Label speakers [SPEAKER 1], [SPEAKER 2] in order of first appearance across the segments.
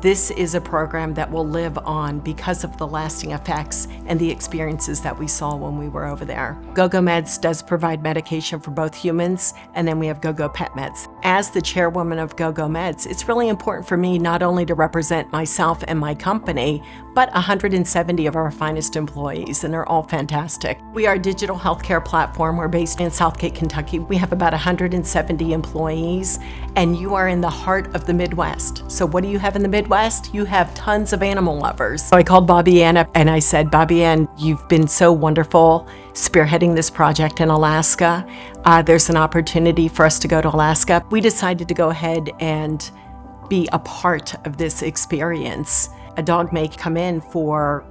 [SPEAKER 1] This is a program that will live on because of the lasting effects and the experiences that we saw when we were over there. GoGo Meds does provide medication for both humans, and then we have GoGo Pet Meds. As the chairwoman of GoGo Meds, it's really important for me not only to represent myself and my company, but 170 of our finest employees, and they're all fantastic. We are a digital healthcare platform. We're based in Southgate, Kentucky. We have about 170 employees, and you are in the heart of the Midwest. So what do you have in the Midwest? You have tons of animal lovers. So I called Bobby Ann up and I said, Bobby Ann, you've been so wonderful spearheading this project in Alaska. There's an opportunity for us to go to Alaska. We decided to go ahead and be a part of this experience. A dog may come in for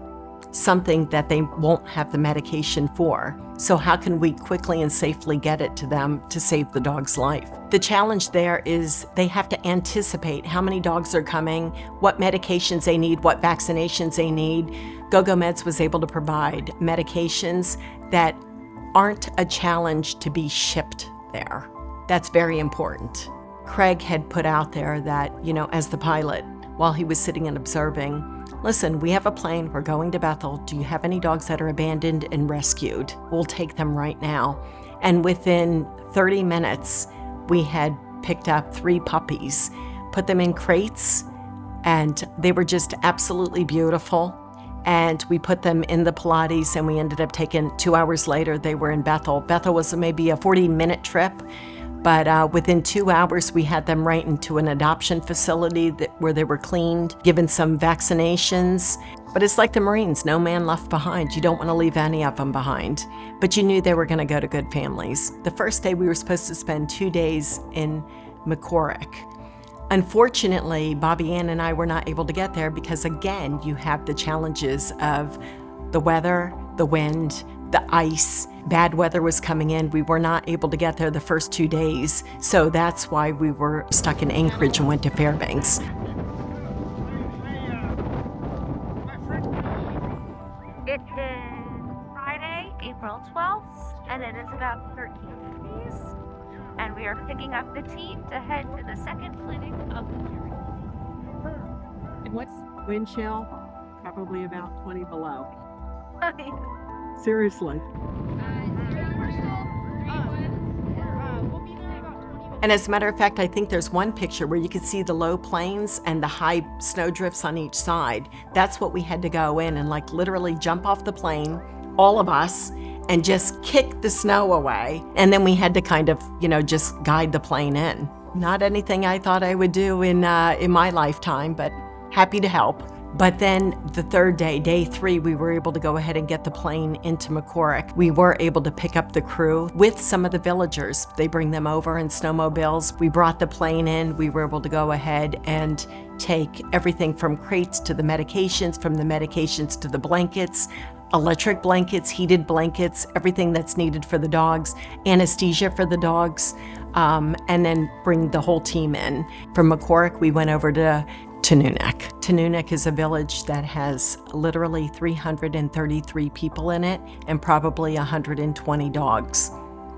[SPEAKER 1] something that they won't have the medication for. So how can we quickly and safely get it to them to save the dog's life? The challenge there is they have to anticipate how many dogs are coming, what medications they need, what vaccinations they need. GoGo Meds was able to provide medications that aren't a challenge to be shipped there. That's very important. Craig had put out there that, as the pilot, while he was sitting and observing, listen, we have a plane, we're going to Bethel. Do you have any dogs that are abandoned and rescued? We'll take them right now. And within 30 minutes, we had picked up 3 puppies, put them in crates, and they were just absolutely beautiful. And we put them in the Pilates, and we ended up taking 2 hours later, they were in Bethel. Bethel was maybe a 40-minute trip. But within 2 hours, we had them right into an adoption facility where they were cleaned, given some vaccinations. But it's like the Marines, no man left behind. You don't want to leave any of them behind. But you knew they were going to go to good families. The first day, we were supposed to spend 2 days in McCormick. Unfortunately, Bobby Ann and I were not able to get there because, again, you have the challenges of the weather, the wind, the ice. Bad weather was coming in. We were not able to get there the first 2 days. So that's why we were stuck in Anchorage and went to Fairbanks.
[SPEAKER 2] It is Friday, April 12th, and it is about 13 degrees. And we are picking up the team to head to the second clinic of the journey.
[SPEAKER 3] And what's wind chill? Probably about 20 below. Seriously.
[SPEAKER 1] And as a matter of fact, I think there's one picture where you can see the low plains and the high snow drifts on each side. That's what we had to go in and literally jump off the plane, all of us, and just kick the snow away. And then we had to kind of, just guide the plane in. Not anything I thought I would do in my lifetime, but happy to help. But then the third day, day 3, we were able to go ahead and get the plane into McCormick. We were able to pick up the crew with some of the villagers. They bring them over in snowmobiles. We brought the plane in. We were able to go ahead and take everything from crates to the medications, from the medications to the blankets, electric blankets, heated blankets, everything that's needed for the dogs, anesthesia for the dogs, and then bring the whole team in. From McCormick, we went over to Nunuk. Nunuk is a village that has literally 333 people in it and probably 120 dogs.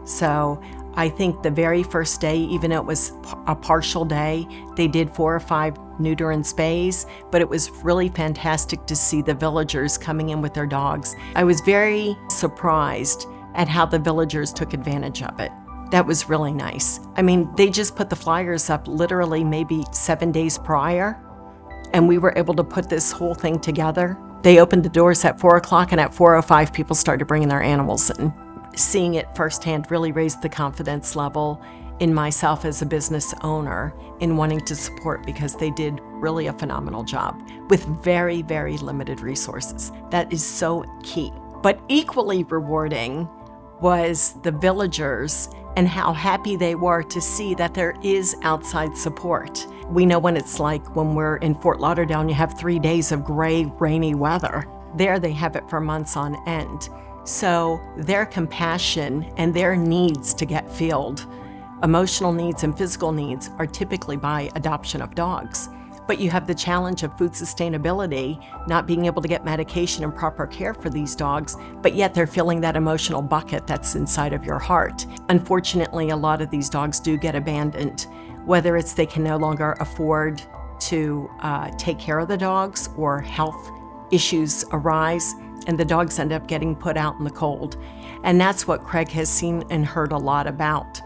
[SPEAKER 1] So I think the very first day, even though it was a partial day, they did 4 or 5 neuter and spays, but it was really fantastic to see the villagers coming in with their dogs. I was very surprised at how the villagers took advantage of it. That was really nice. I mean, they just put the flyers up literally maybe 7 days prior, and we were able to put this whole thing together. They opened the doors at 4 o'clock, and at 4:05, people started bringing their animals in. Seeing it firsthand really raised the confidence level in myself as a business owner in wanting to support, because they did really a phenomenal job with very, very limited resources. That is so key. But equally rewarding was the villagers and how happy they were to see that there is outside support. We know when it's like when we're in Fort Lauderdale and you have 3 days of gray, rainy weather. There they have it for months on end. So their compassion and their needs to get filled, emotional needs and physical needs, are typically by adoption of dogs. But you have the challenge of food sustainability, not being able to get medication and proper care for these dogs, but yet they're filling that emotional bucket that's inside of your heart. Unfortunately, a lot of these dogs do get abandoned, whether it's they can no longer afford to take care of the dogs or health issues arise, and the dogs end up getting put out in the cold. And that's what Craig has seen and heard a lot about.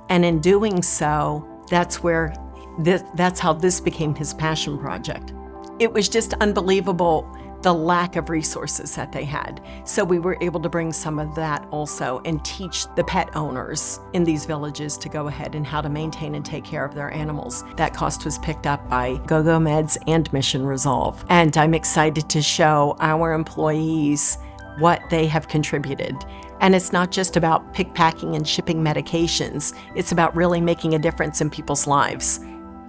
[SPEAKER 1] And in doing so, that's how this became his passion project. It was just unbelievable, the lack of resources that they had. So we were able to bring some of that also and teach the pet owners in these villages to go ahead and how to maintain and take care of their animals. That cost was picked up by GoGo Meds and Mission Resolve. And I'm excited to show our employees what they have contributed. And it's not just about pick, packing, and shipping medications. It's about really making a difference in people's lives.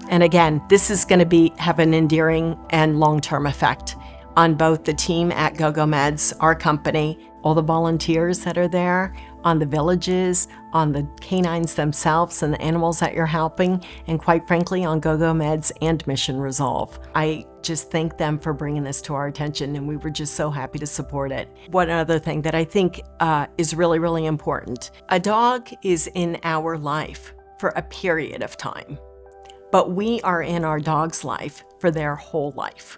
[SPEAKER 1] And again, this is going to have an endearing and long-term effect on both the team at GoGo Meds, our company, all the volunteers that are there, on the villages, on the canines themselves and the animals that you're helping, and quite frankly, on GoGo Meds and Mission Resolve. I just thank them for bringing this to our attention, and we were just so happy to support it. One other thing that I think is really, really important. A dog is in our life for a period of time, but we are in our dog's life for their whole life.